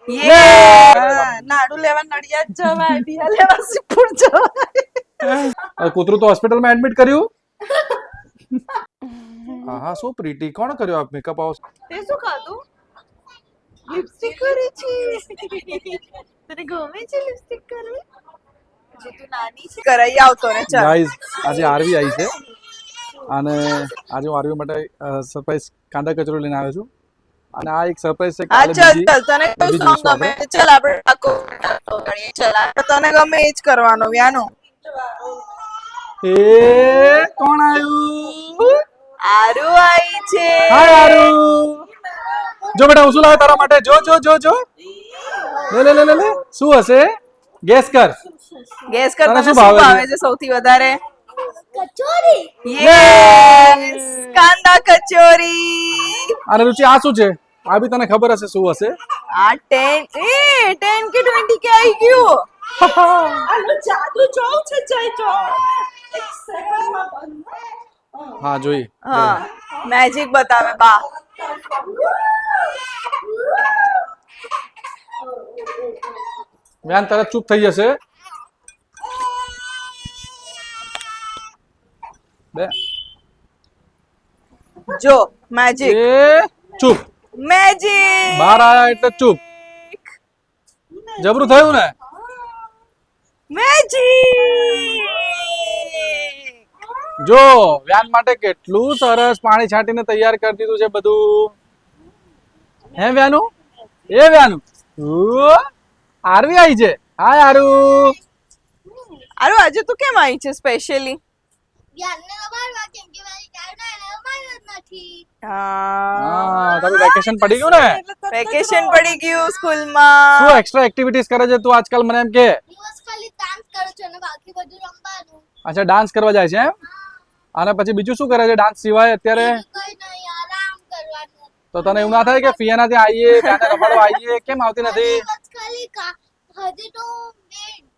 નાડુ લેવા નડિયાદ જવાય, બિયા લેવા સિદ્ધપુર જવાય. કૂતરું તો હોસ્પિટલમાં એડમિટ કર્યું. હા શું પ્રીતિ, કોણ કર્યો આ મેકઅપ હાઉસ? તે શું ખાધું? લિપસ્ટિક કરી છે. તને ગમે છે લિપસ્ટિક કરવી? જે તું નાની છે કરાઈ આવતો ને. ચાલ ગાઈઝ, આજે આરવી આવી છે અને આજે હું આરવી માટે સરપ્રાઈઝ કાંદા કચોરી લઈને આવ્યો છું અને આ એક સરપ્રાઈઝ છે. હા ચાલ ચાલ, તને કયું સોંગ ગમે? ચાલ આપણે ટાકો કરીએ. ચાલ આપણે તને ગમે એ જ કરવાનો વ્યાનો. એ કોણ આવ્યું? આરુ આવી છે. હાય આરુ. જો બેટા હું શું લાવ્યો તારા માટે? જો જો જો જો, લે લે લે લે લે. શું હશે? ગેસ કર. ગેસ કર, તને શું ભાવે છે સૌથી વધારે? કચોરી. યસ, કાંદા કચોરી. અને રુચિ આ શું છે? આ બી તને ખબર હશે શું હશે? આ 10 કે 20 કે આવી ગયું. આનો જાદુ જોઉં છે. જય જો એક સેકન્ડમાં બંધ. હા જોઈ. હા, મેજિક બતાવે બા. વ્યાન તરત ચૂપ થઈ જશે. બે જો મેજિક. એ ચૂપ. મેજિક બહાર આયા એટલે ચૂપ. જબરું થયું ને? મેજિક. જો વ્યાન માટે કેટલું સરસ પાણી છાંટીને તૈયાર કરી દીધું છે બધું. હે વ્યાનું? એ વ્યાનું, આરવી આવી છે. હાય આરુ. આરુ આજે તું કેમ આવી છે સ્પેશિયલી? યારને રમાડવા, કેમ કે મારી યારના એને રમાડ્યો જ નથી. હા, તમે વેકેશન પડી ગયું ને? વેકેશન પડી ગયું સ્કૂલમાં. શું એક્સ્ટ્રા એક્ટિવિટીઝ કરે છે તું આજકાલ, મને એમ કે? દિવસ ખાલી ડાન્સ કરું છું અને બાકી બધું રમવાનું. અચ્છા, ડાન્સ કરવા જાય છે એમ? અને પછી બીજું શું કરે છે ડાન્સ સિવાય અત્યારે? કઈ નહીં, આરામ કરવાનું. તો તને એવું ના થાય કે ફિયાના ત્યાં આવીએ, ત્યાંને રમાડવા આવીએ, કેમ આવતી નથી? દિવસ ખાલી હજી તો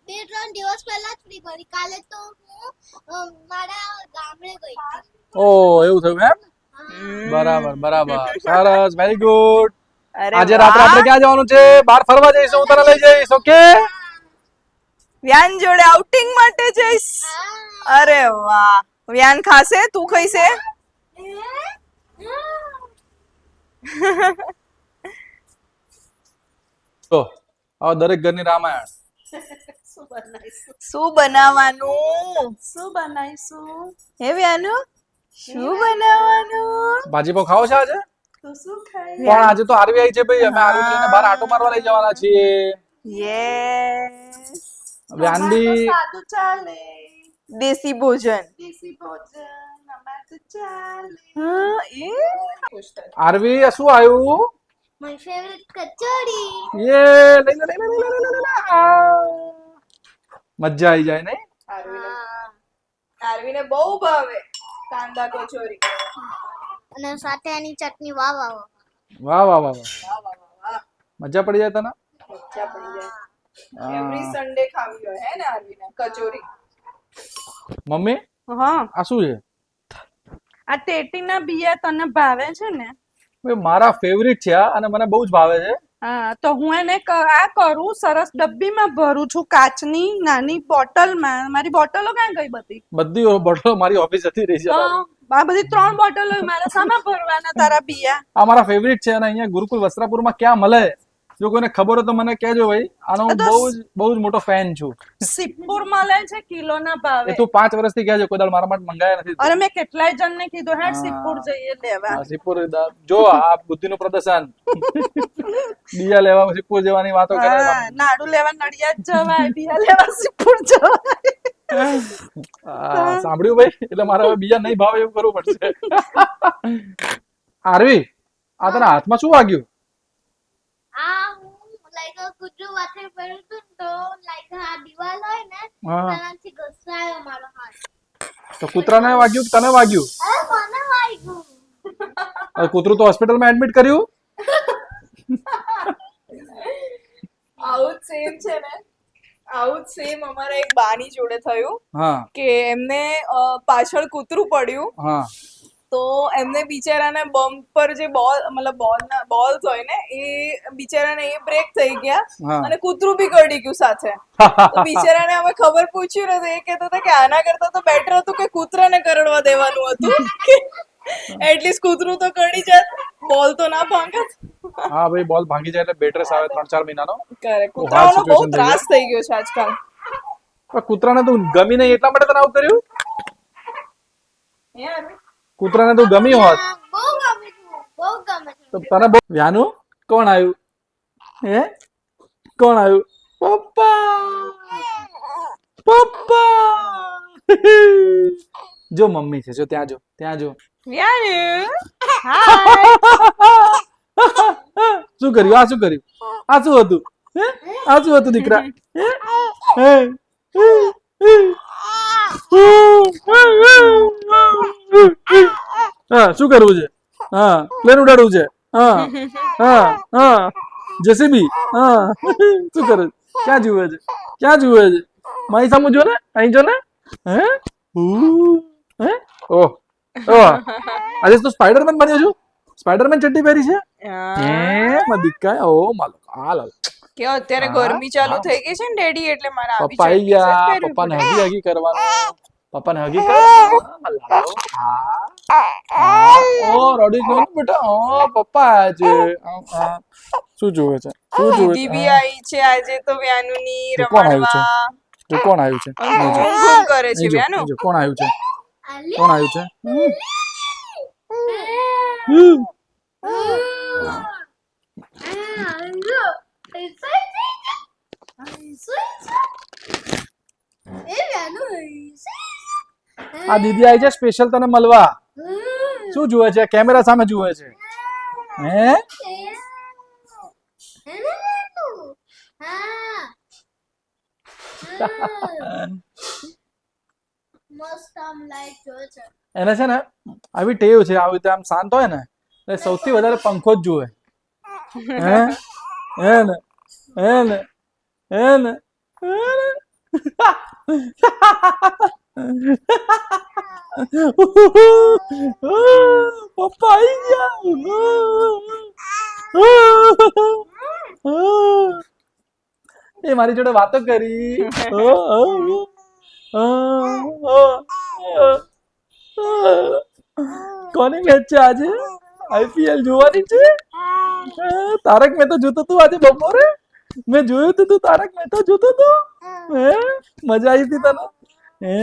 બે ત્રણ દિવસ પહેલા જ ફ્રી ભરી. કાલે તો હું મારા ગામડે ગઈ હતી. ઓ એવું થયું એમ? બરાબર બરાબર, સરસ, વેરી ગુડ. આજે રાત્રે આપણે ક્યાં જવાનું છે? બહાર ફરવા જઈશું, હું તને લઈ જઈશ. ઓકે? વ્યાન જોડે આઉટિંગ માટે જઈશ. અરે વાહ. વ્યાન ખાશે? તું ખાઈશે? તો આ દરેક ઘરની રામાયણ. શું બનાવવાનું? હે વ્યાનુ, શું બનાવવાનું? ભાજી પાવ ખાવો છે આજે? તું શું ખાય? પણ આજે તો આરવી આવી છે ભાઈ, અમે આરવી લઈને બહાર આટો મારવા લઈ જવાના છીએ. યસ. વ્યાન બી સાદું ચાલે. દેશી ભોજન. હા, એ આરવી આ શું આવ્યું? My favourite kachori. યે લઈ લે લઈ લે લઈ લે લઈ લે. મજા આવી જાય નહીં? આરવીને બહુ ભાવે કાંદા કચોરી. અને સાથે એની ચટણી વાહ વાહ વાહ. વાહ વાહ વાહ વાહ, વાહ વાહ વાહ. મજા પડી જાય તને? મજા પડી જાય. એવરી સન્ડે ખાવી હોય હે ને આરવીને કચોરી. મમ્મી હા, આ શું છે? આ ટેટીના બિયા તને ભાવે છે ને? ભાઈ મારા ફેવરિટ છે આ અને મને બહુ જ ભાવે છે. હા, તો હું એને આ કરું, સરસ ડબ્બીમાં ભરું છું, કાચની નાની બોટલમાં. મારી બોટલો ક્યાં ગઈ બધી? બધી બોટલો મારી ઓફિસ જતી રહી છે. તો આ બધી 3 બોટલો મારા સામે ભરવાના તારા બિયા. આ મારા ફેવરિટ છે અને અહીંયા ગુરુકુલ વસ્ત્રાપુરમાં ક્યાં મળે? જો કોઈને ખબર હોય તો મને કહેજો ભાઈ. આનો હું બહુ જ મોટો ફેન છું. સિદ્ધપુર મળે છે કિલોના ભાવે. એ તું 5 વર્ષથી કહેજો, કોઈ દાડ મારા માટે મંગાયા નથી. અરે મેં કેટલાય જણને કીધું હે સિદ્ધપુર જઈએ લેવા. સિદ્ધપુર જો આ બુદ્ધિનું પ્રદર્શન. બિયા લેવા સિદ્ધપુર જવાની વાતો કરે. નાડુ લેવા નડિયાદ જવાય, બિયા લેવા સિદ્ધપુર જવાય. સાંભળ્યું ભાઈ? એટલે મારે હવે બીજા નહીં ભાવે એવું કરવું પડશે. આરવી, આ તને હાથમાં શું વાગ્યું? આ હું લાઈક કૂતરું વાથે પડ્યું હતું ને, તો લાઈક આ દિવાલ હોય ને તેનાથી ઘસાયો મારો હાથ. તો કૂતરાને વાગ્યું કે તને વાગ્યું? અરે મને વાગ્યું. કૂતરું તો હોસ્પિટલમાં એડમિટ કર્યું. આવું જ સેમ છે ને, આવું જ સેમ અમારા એક બાની જોડે થયું. હા કે એમને પાછળ કૂતરું પડ્યું. હા તો એમને બિચારાને બમ્પ પર જે બોલ્સ હોય ને એ બિચારાને એ બ્રેક થઈ ગયા હા. અને કૂતરું બી કરડી ગયું સાથે. તો બિચારાને અમે ખબર પૂછ્યું નથી, એ કહેતા હતા કે આના કરતા તો બેટર હતું કે કૂતરાને કરડવા દેવાનું હતું કે એટલીસ્ટ કૂતરું તો કરડી જાત, બોલ તો ના ભાંગત. હા ભાઈ, બોલ ભાંગી જાય એટલે બેડ રેસ્ટ આવે 3-4 મહિનાનો. કરે બહુ hard કૂતરાઓનો બહુ situation થઈ ત્રાસ થઈ ગયો છે આજકાલ. પણ કૂતરાને તું ગમી નહીં એટલા માટે તને આવું કર્યું? કૂતરાને તું ગમી હોત બહુ ગમે છે, બહુ ગમે છે. તો તને બહુ. વ્યાનું કોણ આવ્યું? હે કોણ આવ્યું? પપ્પા પપ્પા. જો મમ્મી છે, જો ત્યાં જો, ત્યાં જો. શું કર્યું? આ શું કર્યું? આ શું હતું? હે? આ શું હતું દીકરા? હે? હા, શું કરવું છે? હા, પ્લેન ઉડાડવું છે. હા હા હા, જેસીબી. હા, શું કરે? ક્યાં જુએ છે? ક્યાં જુએ છે? મારી સામે જો ને, અહીં જો ને. હે? હે? ઓહ ઓહ, આજે તું સ્પાઈડરમેન બન્યો છું? સ્પાઈડરમેન ચડ્ડી પહેરી છે? હે માં દીકરા. ઓ માલો આ લાલ. કે અત્યારે ગરમી ચાલુ થઈ ગઈ છે ને ડેડી, એટલે મારે આવી પપ્પા આવી ચડ્ડી જ ગયા. પહેરવી પપ્પાને પડે. હગી હગી કરવાનું. પપ્પાને હગી કરવાનું. ઓ રડી ગયો ને બેટા. ઓ પપ્પા આવ્યા છે. શું જોવે છે? શું જોવે દીદી છે? બી આવી છે આજે તો વ્યાનુની તો કોણ આવ્યું છે? રમાડવા. જો કોણ આવ્યું છે? અહીં જો. ઘૂમ કરે છે અહીં જો, વ્યાનુ. અહીં જો. કોણ આવ્યું છે? આલી. કોણ આવ્યું છે? આ દીદી આવી છે સ્પેશિયલ તને મળવા. શું જુએ છે? કેમેરા સામે જુએ છે. હે? મસ્ત આમ લાઈટ જોવે છે. એને છે ને આવી ટેવ છે, આવી રીતે આમ શાંત હોય ને એટલે સૌથી વધારે પંખો જ જુએ. હે? હે ને? હે ને? હે ને? પપ્પા આવી ગયા. એ મારી જોડે વાતો કરી. કોની મેચ છે આજે? આઈપીએલ જોવાની છે? તારક મહેતા જોતો તું આજે બપોરે? મેં જોયું તું, તું તારક મહેતા જોતો તો? હે? મજા આવી હતી તને? હે?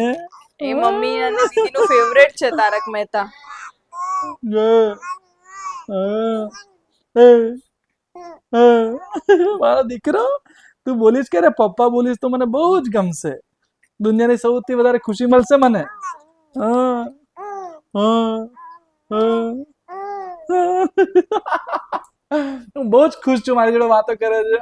એ મમ્મી અને દીદીનું ફેવરેટ છે તારક મહેતા. મારો દીકરો, તું બોલીશ કે રે પપ્પા બોલીશ તો મને બહુ જ ગમશે. દુનિયાની સૌથી વધારે ખુશી મળશે મને. હું બહુ જ ખુશ છું, મારી જોડે વાતો કરે છે.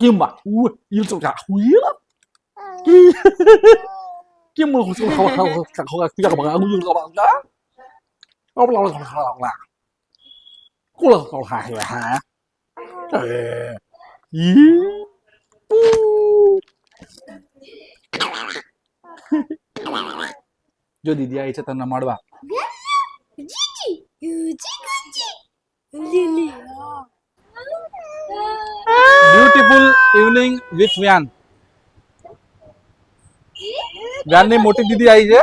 Kim à? Ui, yêu sầu cả húi lắm. Kim mà không જો દીદી આવી છે તને મળવા. જીજી યુજી ગુજી લીલી. Beautiful evening with Vyan. વ્યાનની મોટી દીદી આવી છે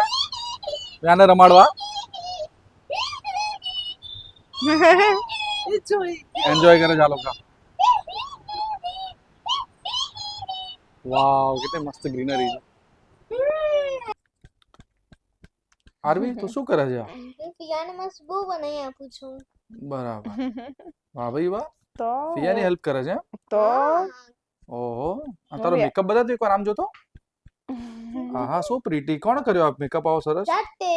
વ્યાને રમાડવા. એન્જોય કરે ચાલો કા. વાવ, કેટલી મસ્ત ગ્રીનરી છે. આરવી તું શું કરે છે? પિયાને મસ્ત બહુ બનાવી આપું છું. બરાબર. વાહ ભાઈ વાહ. તો પિયાની હેલ્પ કરે છે. તો ઓહો, આ તારો મેકઅપ બતાવ એકવાર આમ જોતો. આહા, સો પ્રીટી. કોણ કર્યો આ મેકઅપ આવો સરસ? જાતે.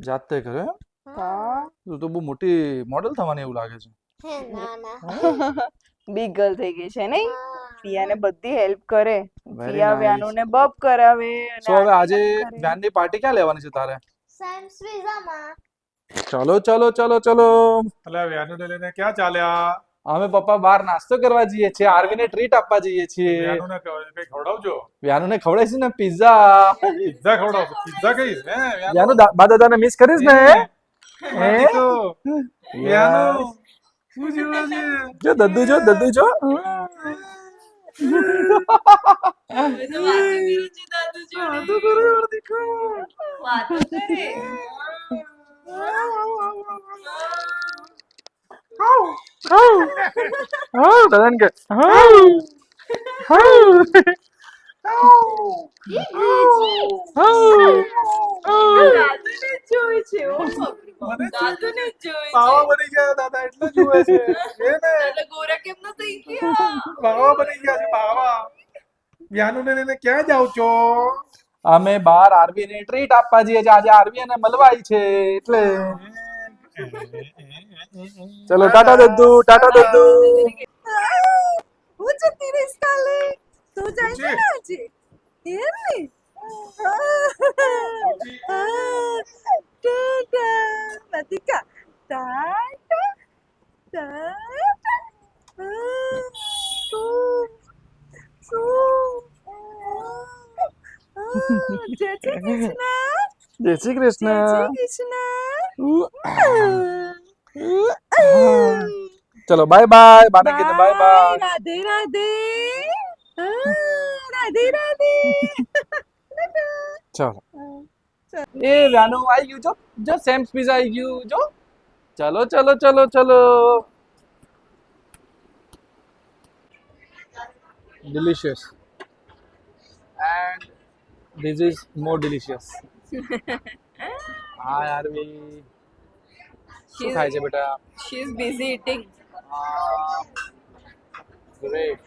જાતે કર્યો? હા તું તો બહુ મોટી મોડેલ થવાની એવું લાગે છે. હે ના ના. બિગ ગર્લ થઈ ગઈ છે નહીં? હા. પિયાને બધી હેલ્પ કરે. Very પિયા nice. વ્યાનુને બબ કરાવે અને સો હવે આજે આરતી કરે. વ્યાનની પાર્ટી ક્યાં લેવાની છે તારે? સાયન્સ વિઝામાં ચલો ચલો ચલો ચલો. અલા વ્યાનુને લઈને ક્યાં ચાલ્યા? અમે પપ્પા બહાર નાસ્તો કરવા જઈએ છીએ, આરવીને ટ્રીટ આપવા જઈએ છીએ. વ્યાનુને કઈ ખવડાવજો. વ્યાનુને ખવડાવીશું ને પિઝા. પિઝા ખવડાવજો. પિઝા કહીશ ને વ્યાનુ? વ્યાનુ બા દાદાને મિસ કરીશ ને? હે? તો વ્યાનુ શું જીવે છે? જો દદ્દુ જો દદ્દુ જો. હવે તો વાતો કરે છે દાદુ જોડે. વાતો કરે. દાદાને કે દાદુને જ જોવે છે. ઓ બાપરે. દાદુને જ જોવે છે. બાવા બની ગયા દાદા એટલે જુએ છે એ ને એટલે ગોરા કેમ ન થઈ ગયા? બાવા બની ગયા છે બાવા. વ્યાનુને લઈને ક્યાં જાવ છો? અમે બહાર આરવીને ટ્રીટ આપવા જઈએ છીએ. આજે આરવી એને મળવા આવી છે એટલે. ચલો ટાટા દદ્દુ, ટાટા દદ્દુ. હું જતી રહીશ કાલે. તું જાય છે ને આજે? એમ ને? ટાટા. રાધિકા. ટાટા. ટાટા. જય શ્રી કૃષ્ણ. જય શ્રી કૃષ્ણ. જય શ્રી કૃષ્ણ. ચલો બાય બાય. બાને કીધું બાય બાય. રાધે રાધે. રાધે રાધે. ચલો એ વ્યાનુ આવી ગયું જો. જો સેમ્સ પિઝા આવી ગયું જો. ચલો ચલો ચલો ચલો. delicious and this is more delicious. હા આરવી શું ખાય છે બેટા? She is busy eating. Great.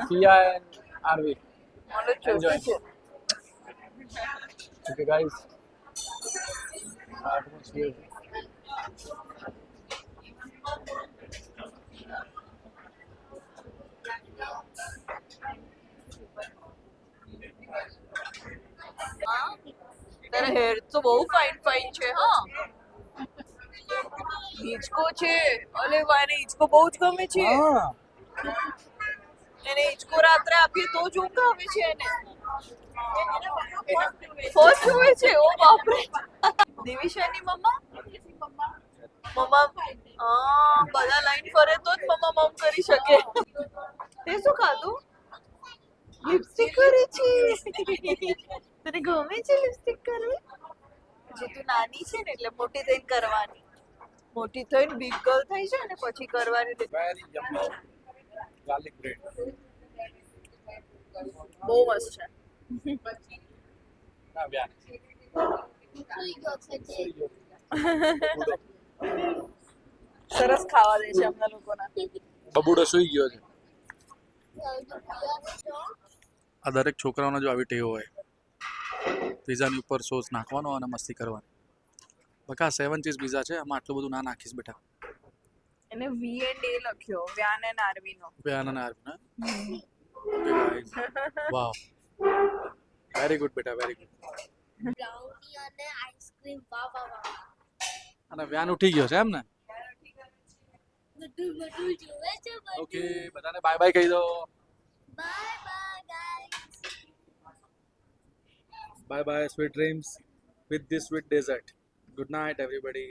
Sia and Arvi. ઓલો Enjoy. ચોટું છે. Okay guys. Atmosphere. તારા હેર તો બહુ ફાઇન ફાઇન છે હા. હિંચકો છે. અલે વાને હિંચકો બહુ જ ગમે છે. હા. એને હિંચકો રાત્રે આપીએ તો જ ઊંઘ આવે છે એને. ફર્સ્ટ હોય છે. ઓ બાપરે. દિવિશાની મમ્મા મમ્મા બધા લાઈન ફરે તો જ મમ્મા મમ કરી શકે. તે શું ખાધું? લિપસ્ટિક કરી છે. તને ગમે છે લિપસ્ટિક કરવી? જે તું નાની છે ને એટલે મોટી થઈને કરવાની. મોટી થઈને બિગ ગર્લ થઈ છે ને પછી કરવાની. Very yummy. Garlic bread. બહુ મસ્ત છે. ના વ્યાન. સુઈ ગયો છે તે. સરસ ખાવા દે છે અમને લોકોના. બબુડો સુઈ ગયો છે. તો આ દરેક છોકરાઓને જો આવી ટેવ હોય પિઝાની ઉપર સોસ નાખવાનો અને મસ્તી કરવાની. બકા 7 ચીઝ પિઝા છે, આમાં આટલું બધું ના નાખીશ બેટા. એને વી એન્ડ એ લખ્યો વ્યાન એન્ડ આરવી નો. વ્યાન અને આરવી વાવ વેરી ગુડ બેટા વેરી ગુડ. બ્રાઉની અને આઈસ્ક્રીમ વાહ વાહ વાહ. અને વ્યાન ઉઠી ગયો છે એમ ને? બધું બધું જોવે છે બધું. ઓકે બધાને બાય બાય કહી દો. Bye bye guys. Bye bye, sweet dreams with this sweet dessert. Good night, everybody.